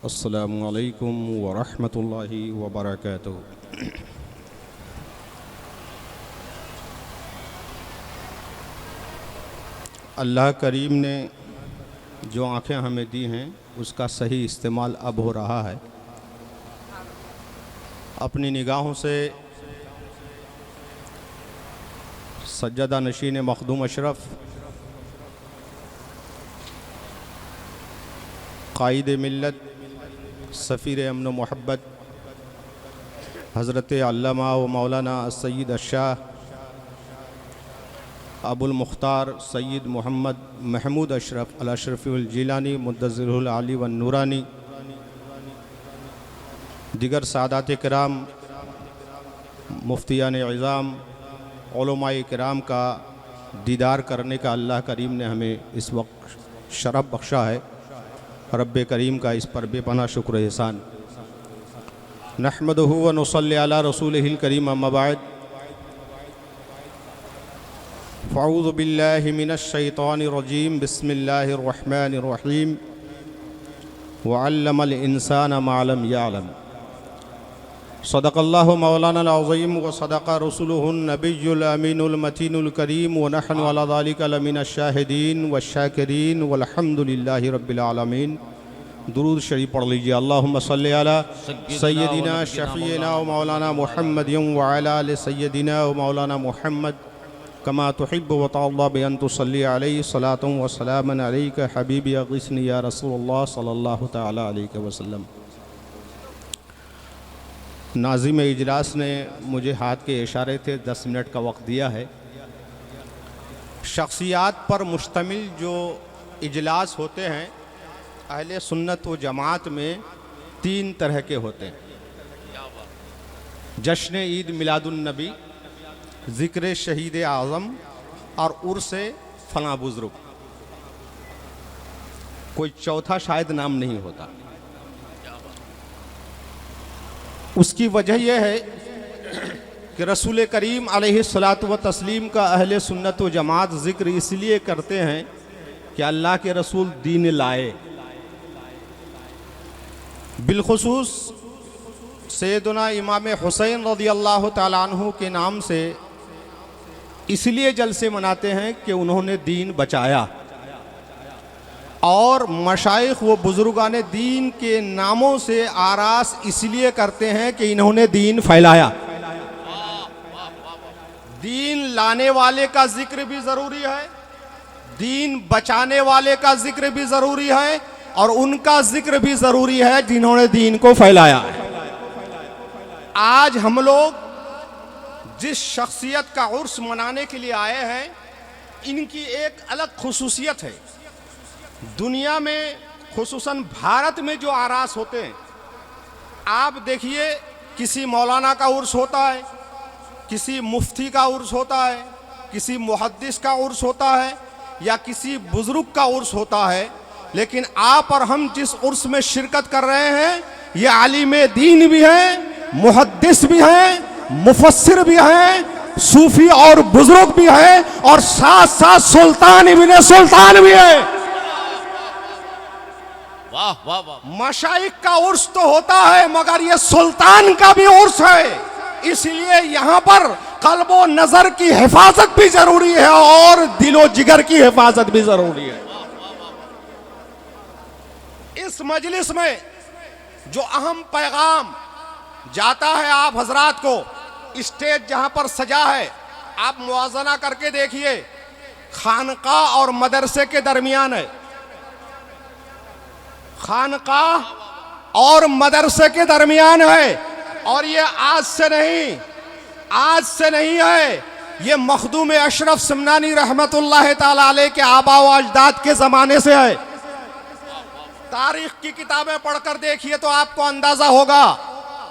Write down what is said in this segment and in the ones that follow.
अस्सलामु अलैकुम वरहमतुल्लाहि वबरकातुहू। अल्लाह करीम ने जो आँखें हमें दी हैं उसका सही इस्तेमाल अब हो रहा है। अपनी निगाहों से सज्जदा नशीन मखदूम अशरफ क़ाइद मिल्लत सफ़ीर अमन मोहब्बत हज़रत अल्लामा व मौलाना सैयद अशाह अबुल मुख्तार सैयद मोहम्मद महमूद अशरफ अल अशरफ़ुल जिलानी मुद्दज़िरुल आली व नूरानी दिगर सादात किराम मुफ्तियान इज़ाम उलमाए किराम का दीदार करने का अल्लाह करीम ने हमें इस वक्त शरफ़ बख्शा है। रब्बे करीम का इस पर बेपनाह शुक्र एहसान। नहमदुहु व नुसल्ली अला रसूलिहिल करीम अम्मा बाद। फ़अऊज़ु बिल्लाहि मिनश शैतानिर रजीम बिस्मिल्लाहिर रहमानिर रहीम। व अल्लमल इंसाना मा लम यअलम। सदक़ल्लाहु मौलाना अज़ीम व सदक़ रसूलुहुन नबियुल अमीनुल मतीनुल करीम व नहनु अला ज़ालिका लमिनश शाहिदीन व शाकिरीन वल्हम्दुलिल्लाहि रब्बिल आलमीन। दुरूद शरीफ पढ़ लीजिए। अल्लाहुम्मा सल्लि अला सय्यदिना शफ़ीना व मौलाना मुहम्मदिन व अला आलि सय्यदिना व मौलाना मुहम्मद कमा तुहिब्बु व तर्ज़ा बिअन तुसल्ली अलैहि सलातुन व सलामुन अलैका हबीबी अग़िस्नी या रसूलल्लाह सल्लल्लाहु तआला अलैहि वसल्लम। नाज़िम इजलास ने मुझे हाथ के इशारे थे 10 मिनट का वक्त दिया है। शख्सियात पर मुश्तमिल जो इजलास होते हैं अहले सुन्नत व जमात में 3 तरह के होते हैं। जश्न ईद मिलादुन्नबी, ज़िक्र शहीद आज़म और उर्स फलां बुज़ुर्ग। कोई चौथा शायद नाम नहीं होता। उसकी वजह यह है कि रसूल करीम अलैहिस्सलातु व तस्लीम का अहले सुन्नत व जमात ज़िक्र इसलिए करते हैं कि अल्लाह के रसूल दीन लाए। बिलखुसूस सैयदना इमाम हुसैन रज़ियल्लाहु ताला अन्हु के नाम से इसलिए जलसे मनाते हैं कि उन्होंने दीन बचाया, और मशाइख व बुजुर्गान दीन के नामों से आरास इसलिए करते हैं कि इन्होंने दीन फैलाया। दीन लाने वाले का जिक्र भी ज़रूरी है, दीन बचाने वाले का जिक्र भी ज़रूरी है, और उनका जिक्र भी ज़रूरी है जिन्होंने दीन को फैलाया। आज हम लोग जिस शख्सियत का उर्स मनाने के लिए आए हैं, इनकी एक अलग खुसूसियत है। दुनिया में खुसूसन भारत में जो आरास होते हैं, आप देखिए किसी मौलाना का उर्स होता है, किसी मुफ्ती का उर्स होता है, किसी मुहद्दिस का उर्स होता है, या किसी बुजुर्ग का उर्स होता है। लेकिन आप और हम जिस उर्स में शिरकत कर रहे हैं, ये आलिम दीन भी हैं, मुहद्दिस भी हैं, मुफस्सिर भी हैं, सूफी और बुजुर्ग भी हैं, और साथ साथ सुल्तान इब्ने सुल्तान भी है। वाह वाह वाह। मशाइख का उर्स तो होता है, मगर ये सुल्तान का भी उर्स है। इसलिए यहाँ पर कल्बो नजर की हिफाजत भी जरूरी है और दिलो जिगर की हिफाजत भी जरूरी है। इस मजलिस में जो अहम पैगाम जाता है आप हजरात को, स्टेज जहां पर सजा है, आप मुआजना करके देखिए, खानकाह और मदरसे के दरमियान है। खानकाह और मदरसे के दरमियान है, और ये आज से नहीं है, ये मखदूम अशरफ समनानी रहमतुल्लाह ताला अलैह के आबा व अजदाद के ज़माने से है। तारीख की किताबें पढ़कर देखिए तो आपको अंदाजा होगा।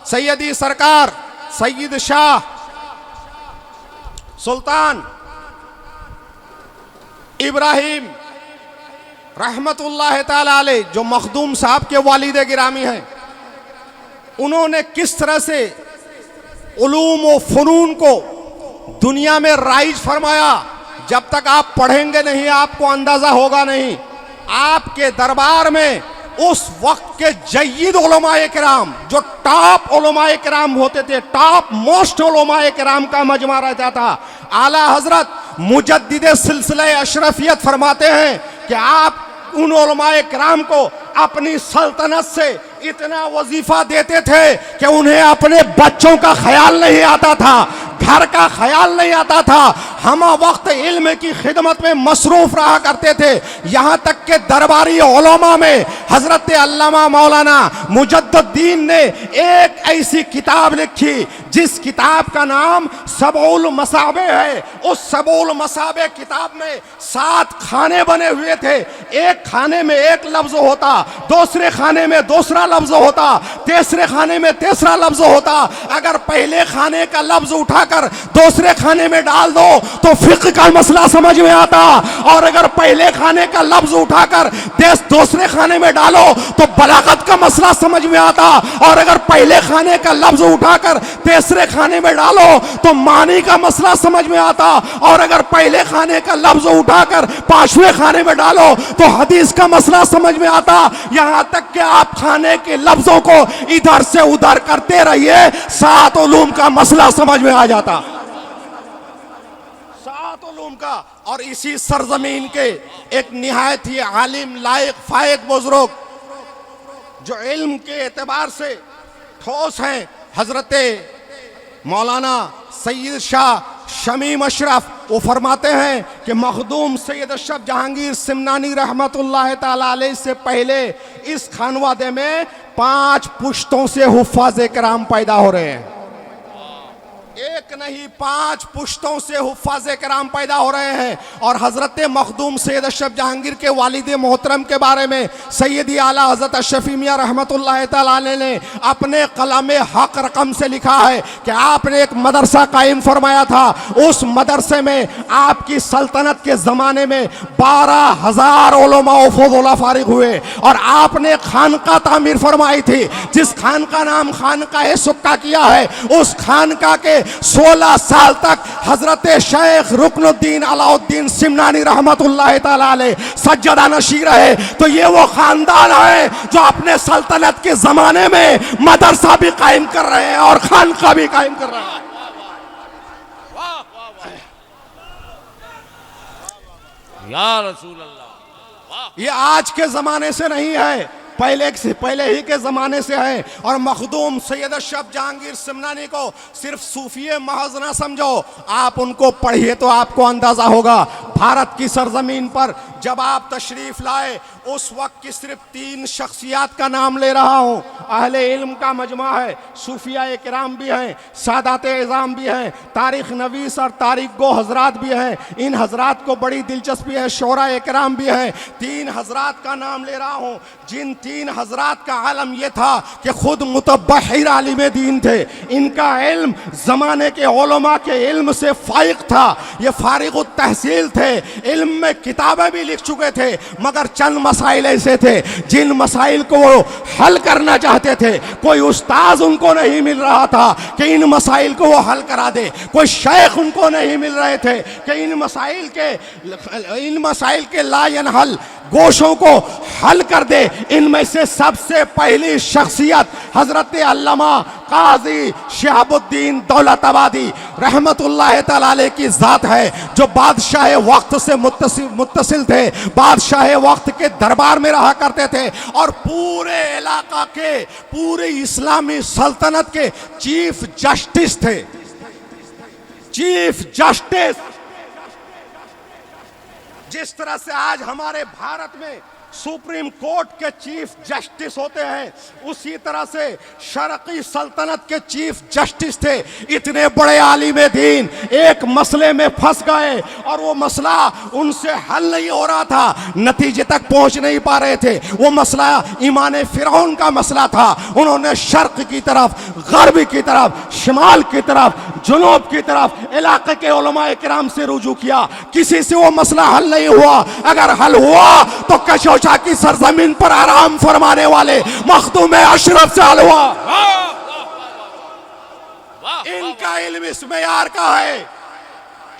सैयदी सरकार सैयद शाह सुल्तान इब्राहिम रहमतुल्लाह ताला अलैह, जो मखदूम साहब के वालिद गिरामी हैं, उन्होंने किस तरह से उलूम व फ़नून को दुनिया में राइज फरमाया। जब तक आप पढ़ेंगे नहीं आपको अंदाजा होगा नहीं। आपके दरबार में उस वक्त के जय्यद उलमाए किराम, जो टॉप उलमाए किराम होते थे, टॉप मोस्ट उलमाए किराम का मजमा रहता था। आला हजरत मुजद्दिद सिलसिला अशरफियत फरमाते हैं कि आप उन उलमाए किराम को अपनी सल्तनत से इतना वजीफा देते थे कि उन्हें अपने बच्चों का ख्याल नहीं आता था, घर का ख्याल नहीं आता था। हम वक्त इल्म की खिदमत में मसरूफ रहा करते थे। यहाँ तक के दरबारी उलमा में हजरत अल्लामा मौलाना मुजद्दुद्दीन ने एक ऐसी किताब लिखी जिस किताब का नाम सबउल मसाबे है। उस सबउल मसाबे किताब में 7 खाने बने हुए थे। एक खाने में एक लफ्ज होता, दूसरे खाने में दूसरा लफ्ज होता, तीसरे खाने में तीसरा लफ्ज होता। अगर पहले खाने का लफ्ज उठाकर दूसरे खाने में डाल दो तो फिक्र का मसला समझ में आता, और अगर पहले खाने का लफ्ज उठाकर दूसरे खाने में डालो तो बलागत का मसला समझ में आता, और अगर पहले खाने का लफ्ज उठाकर तीसरे खाने में डालो तो मानी का मसला समझ में आता, और अगर पहले खाने का लफ्ज उठाकर 5वें खाने में डालो तो हदीस का मसला समझ में आता। यहां तक कि आप खाने के लफ्जों को इधर से उधर करते रहिए, 7 उलूम का मसला समझ में आ जाता, 7 उलूम का। और इसी सरजमीन के एक निहायत ही आलिम लायक फायक बुजुर्ग जो इल्म के एतबार से ठोस हैं, हजरत मौलाना सैयद शाह शमीम अशरफ, वो फरमाते हैं कि मखदूम सैयद अशरफ जहांगीर सिमनानी रहमतुल्लाह ताला अलैह से पहले इस खानवादे में 5 पुश्तों से हुफ्फाज़े किराम पैदा हो रहे हैं। एक नहीं 5 पुश्तों से हुफ्फाज़े किराम पैदा हो रहे हैं। और हजरत मखदूम सैयद अशरफ जहांगीर के वालिद मोहतरम के बारे में सैयदी आला हजरत अशरफी मियां रहमतुल्लाह ताला अलैह ने अपने कलम हक रकम से लिखा है कि आपने एक मदरसा कायम फरमाया था। उस मदरसे में आपकी सल्तनत के ज़माने में 12,000 उलमा व फुज़ला फारिग हुए, और आपने खानका तामीर फरमाई थी जिस खान का नाम खानका सुक्का किया है। उस खानका के 16 साल तक हजरत शेख रुकनुद्दीन अलाउद्दीन सिमनानी रहमतुल्लाह ताला अलैह सज्जदा नशी रहे। तो ये वो खानदान है जो अपने सल्तनत के जमाने में मदरसा भी कायम कर रहे हैं और खानका भी कायम कर रहा है। या रसूल अल्लाह, ये आज के जमाने से नहीं है, पहले ही के ज़माने से है। और मखदूम सैयद अशरफ जहांगीर सिमनानी को सिर्फ सूफिये महज ना समझो, आप उनको पढ़िए तो आपको अंदाज़ा होगा। भारत की सरजमीन पर जब आप तशरीफ़ लाए उस वक्त की सिर्फ 3 शख्सियात का नाम ले रहा हूँ। अहले इल्म का मजमा है, सूफिया किराम भी हैं, सादात इज़ाम भी हैं, तारीख़ नवीस और तारीख़ गो हजरात भी हैं। इन हजरात को बड़ी दिलचस्पी है, शोरा किराम भी हैं। 3 हजरात का नाम ले रहा हूँ जिन 3 हजरात का आलम यह था कि खुद मुतब्बहिर आलिम दीन थे। इनका इल्म ज़माने के उलमा के इल्म से फाइक था, ये फारिग तहसील थे, इल्म में किताबें भी लिख चुके थे, मगर चंद मसाइल ऐसे थे जिन मसाइल को वो हल करना चाहते थे। कोई उस्ताद उनको नहीं मिल रहा था कि इन मसाइल को वो हल करा दे, कोई शेख उनको नहीं मिल रहे थे कि इन मसाइल के लायन हल गोशों को हल कर दे। इनमें से सबसे पहली शख्सियत हजरत अल्लामा काजी शहाबुद्दीन दौलताबादी रहमतुल्लाह ताला अलैह की ज़ात है, जो बादशाह वक्त से मुत्तसिल थे, बादशाह वक्त के दरबार में रहा करते थे और पूरे इलाका के, पूरे इस्लामी सल्तनत के चीफ जस्टिस थे। चीफ जस्टिस, जिस तरह से आज हमारे भारत में सुप्रीम कोर्ट के चीफ जस्टिस होते हैं, उसी तरह से शरक़ी सल्तनत के चीफ जस्टिस थे। इतने बड़े आलिम दीन एक मसले में फंस गए और वो मसला उनसे हल नहीं हो रहा था, नतीजे तक पहुंच नहीं पा रहे थे। वो मसला ईमान फिरौन का मसला था। उन्होंने शर्क की तरफ, गर्ब की तरफ, शिमाल की तरफ, जुनूब की तरफ इलाके के उलमा किराम से रुजू किया, किसी से वो मसला हल नहीं हुआ। अगर हल हुआ तो कशोशा की सरजमीन पर आराम फरमाने वाले मखदूम अशरफ से हल हुआ। इनका इल्म इस मेयार का है,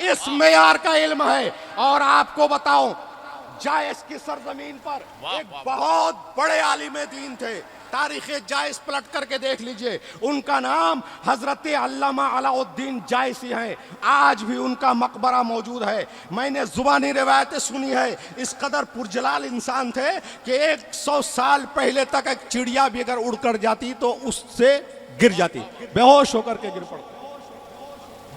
इस मेयार का इल्म है। और आपको बताऊं, जायस की सरजमीन पर वाह, एक वाह, बहुत बड़े आलिम दीन थे। तारीख जायस पलट करके देख लीजिए, उनका नाम हजरत अल्लामा अलाउद्दीन जायसी है। आज भी उनका मकबरा मौजूद है। मैंने जुबानी रिवायतें सुनी है, इस कदर पुरजलाल इंसान थे कि 100 साल पहले तक एक चिड़िया भी अगर उड़ कर जाती तो उससे गिर जाती, बेहोश होकर के गिर पड़ती।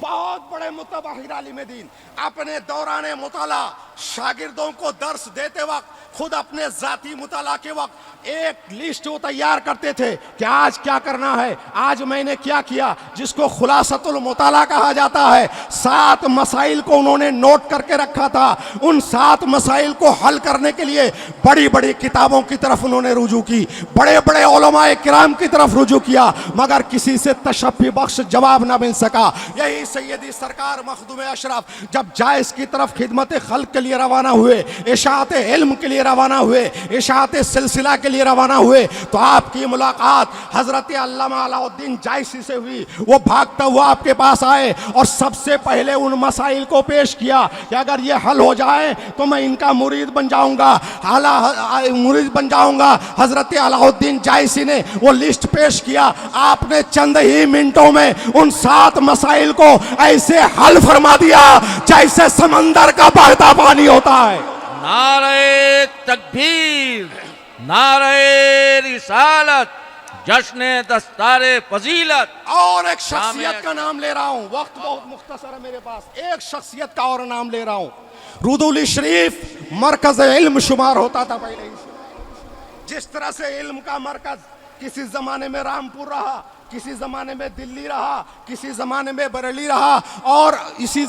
बहुत बड़े मुतबाहिर आलिम दीन, अपने दौराने मुताला शागिर्दों को दर्स देते वक्त खुद अपने जाती मुताला के वक्त एक लिस्ट वो तैयार करते थे कि आज क्या करना है, आज मैंने क्या किया, जिसको खुलासतुल मुताला कहा जाता है। 7 मसाइल को उन्होंने नोट करके रखा था। उन 7 मसाइल को हल करने के लिए बड़ी बड़ी किताबों की तरफ उन्होंने रुजू की, बड़े बड़े उलमाए किराम की तरफ रुजू किया, मगर किसी से तशफ़ी बख्श जवाब ना मिल सका। यही सैयदी सरकार मखदूम अशरफ जब जायस की तरफ खिदमत खल्क के लिए रवाना हुए, इशाअत इल्म के लिए रवाना हुए, इशाअत सिलसिला के लिए रवाना हुए, तो आपकी मुलाकात हजरत अल्लामा अलाउद्दीन जायसी से हुई। वो भागता हुआ आपके पास आए और सबसे पहले उन मसाइल को पेश किया कि अगर ये हल हो जाए तो मैं इनका मुरीद बन जाऊंगा, मुरीद बन जाऊंगा। हजरत अलाउद्दीन जायसी ने वो लिस्ट पेश किया। आपने चंद ही मिनटों में उन 7 मसाइल को ऐसे हल फरमा दिया जैसे समंदर का बहता पानी होता है। नारे तकबीर, नारे रिसालत, जश्न दस्तारे फजीलत। और एक शख्सियत का नाम ले रहा हूं, वक्त बहुत मुख्तसर है मेरे पास। एक शख्सियत का और नाम ले रहा हूं। रुदौली शरीफ मरकज इल्म शुमार होता था पहले ही से। जिस तरह से इल्म का मरकज किसी जमाने में रामपुर रहा, किसी जमाने में दिल्ली रहा, किसी जमाने में बरेली रहा, और किसी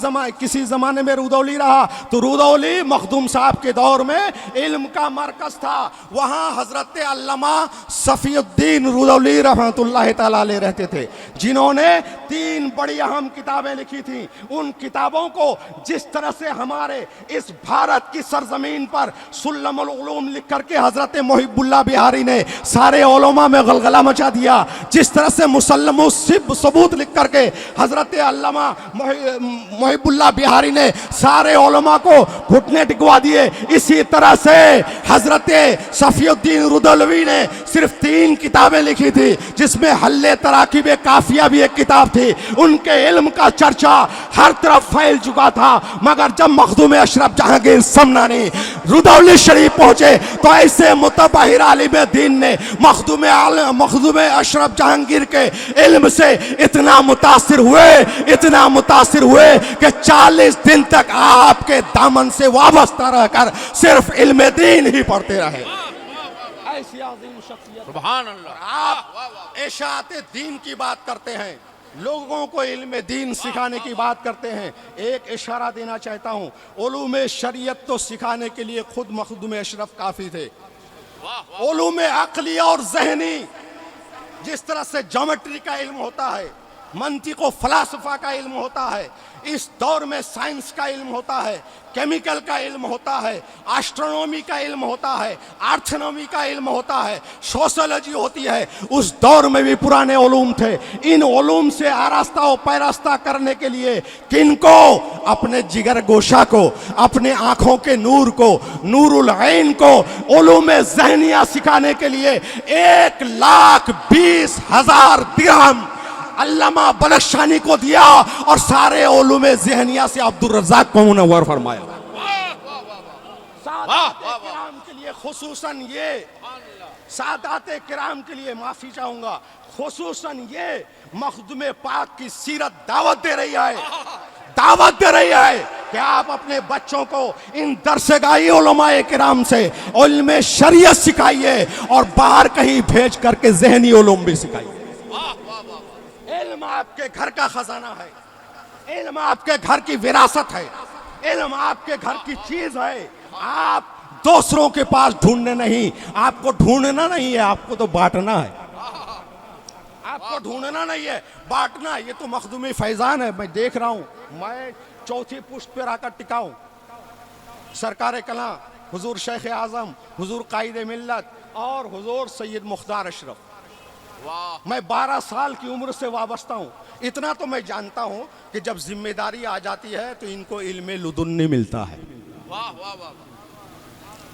जमाने में रुदौली रहा, तो रुदौली मखदूम साहब के दौर में इल्म का मरकज था। वहाँ हजरत अल्लामा सफीउद्दीन रुदौली रहमतुल्लाह तआला अलैह रहते थे, जिन्होंने 3 बड़ी अहम किताबें लिखी थी। उन किताबों को जिस तरह से हमारे इस भारत की सरजमीन पर सुल्लमुल उलूम लिख करके हजरत मुहिबुल्लाह बिहारी ने सारे उलमा में गलगला मचा दिया, जिस तरह से मुसल्लमु सबूत लिख करके हजरत अल्लामा मुहिबुल्लाह बिहारी ने सारे उलमा को घुटने टिकवा दिए, इसी तरह से हजरत सफीउद्दीन रुदौलवी ने सिर्फ 3 किताबें लिखी थी, जिसमें हल्ले तराकीब काफिया भी एक किताब थी। उनके इल्म का चर्चा हर तरफ फैल चुका था, मगर जब मखदूम अशरफ जहांगीर समनानी रुदौली शरीफ पहुंचे तो ऐसे मुतबाहिर आलिम दीन ने मखदूम अशरफ जहांगीर के इल्म से इतना मुतासिर हुए कि 40 दिन तक आपके दामन से वाबस्ता रहकर सिर्फ इल्म दीन ही पढ़ते रहे। ऐसी अजीम शख्सियत। सुभान अल्लाह। आप इशाअत दीन की बात करते हैं, लोगों को इल्म दीन सिखाने की बात करते हैं। एक इशारा देना चाहता हूं, उलूम शरीयत तो सिखाने के लिए खुद मखदूम अशरफ काफी थे। उलूम अक्ली और ज़हनी, जिस तरह से ज्योमेट्री का इल्म होता है, मंतिक और फलासफा का इल्म होता है, इस दौर में साइंस का इल्म होता है, केमिकल का इल्म होता है, एस्ट्रोनॉमी का इल्म होता है, आर्थनॉमी का इल्म होता है, सोशियोलॉजी होती है। उस दौर में भी पुराने उलूम थे। इन उलूम से आरास्ता और पैरास्ता करने के लिए किनको? अपने जिगर गोशा को, अपने आंखों के नूर को, नूरुल ऐन को उलूम ज़हनिया सिखाने के लिए 1,20,000 दिरहम अल्लामा बलशानी को दिया और सारे उलूम ज़हनिया से अब्दुल रज़्ज़ाक को मुनव्वर फरमाया। सादाते किराम के लिए खुसूसन ये, सादाते किराम के लिए माफी चाहूंगा, खुसूसन ये मखदूम पाक की सीरत दावत दे रही है कि आप अपने बच्चों को इन दरसगाही उलमाए किराम से उल्म शरीयत सिखाइए और बाहर कहीं भेज करके ज़हनी उलूम भी सिखाइए। इल्म आपके घर का खजाना है, इल्म आपके घर की विरासत है, इल्म आपके घर की चीज है। आप दूसरों के पास ढूंढने नहीं, आपको ढूंढना नहीं है, आपको तो बांटना है। आपको ढूंढना नहीं है, बांटना। ये तो मखदूमी फैजान है। मैं देख रहा हूं, मैं 4थी पुष्ट पर आकर टिका हूं। सरकार कला हुजूर शेख आजम, हुजूर कायदे मिल्लत और हुजूर सैयद मुख्तार अशरफ। मैं 12 साल की उम्र से वाबस्ता हूँ। इतना तो मैं जानता हूँ कि जब जिम्मेदारी आ जाती है तो इनको इल्मे लुदुन्नी मिलता है।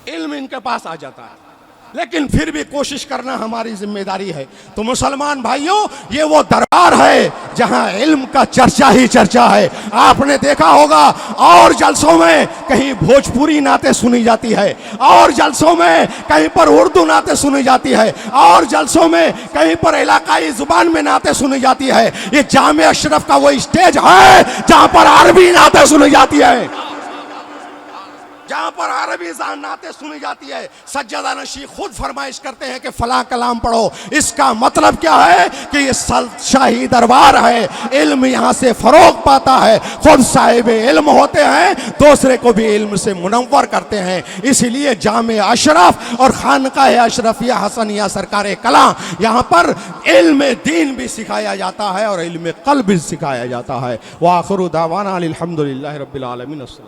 इल्म इनके पास आ जाता है, लेकिन फिर भी कोशिश करना हमारी जिम्मेदारी है। तो मुसलमान भाइयों, ये वो दरबार है जहां इल्म का चर्चा ही चर्चा है। आपने देखा होगा और जलसों में कहीं भोजपुरी नाते सुनी जाती है, और जलसों में कहीं पर उर्दू नाते सुनी जाती है, और जलसों में कहीं पर इलाकाई जुबान में नाते सुनी जाती है। ये जामे अशरफ का वो स्टेज है जहां पर अरबी नाते सुनी जाती है, जहां पर अरबी नाते सुनी जाती है। सज्जादा नशी खुद फरमाइश करते हैं कि फला कलाम पढ़ो। इसका मतलब क्या है कि ये शाही दरबार है, इल्म यहां से फरोग पाता है, खुद साहिब इल्म होते हैं, दूसरे को भी इल्म से मुनव्वर करते हैं। इसीलिए जामे अशरफ और खानकाह अशरफिया हसनिया सरकार कला, यहां पर इल्म दीन भी सिखाया जाता है और इल्म कल्ब भी सिखाया जाता है। व आखिरु दावाना अनिल हम्दुलिल्लाहि रब्बिल आलमीन।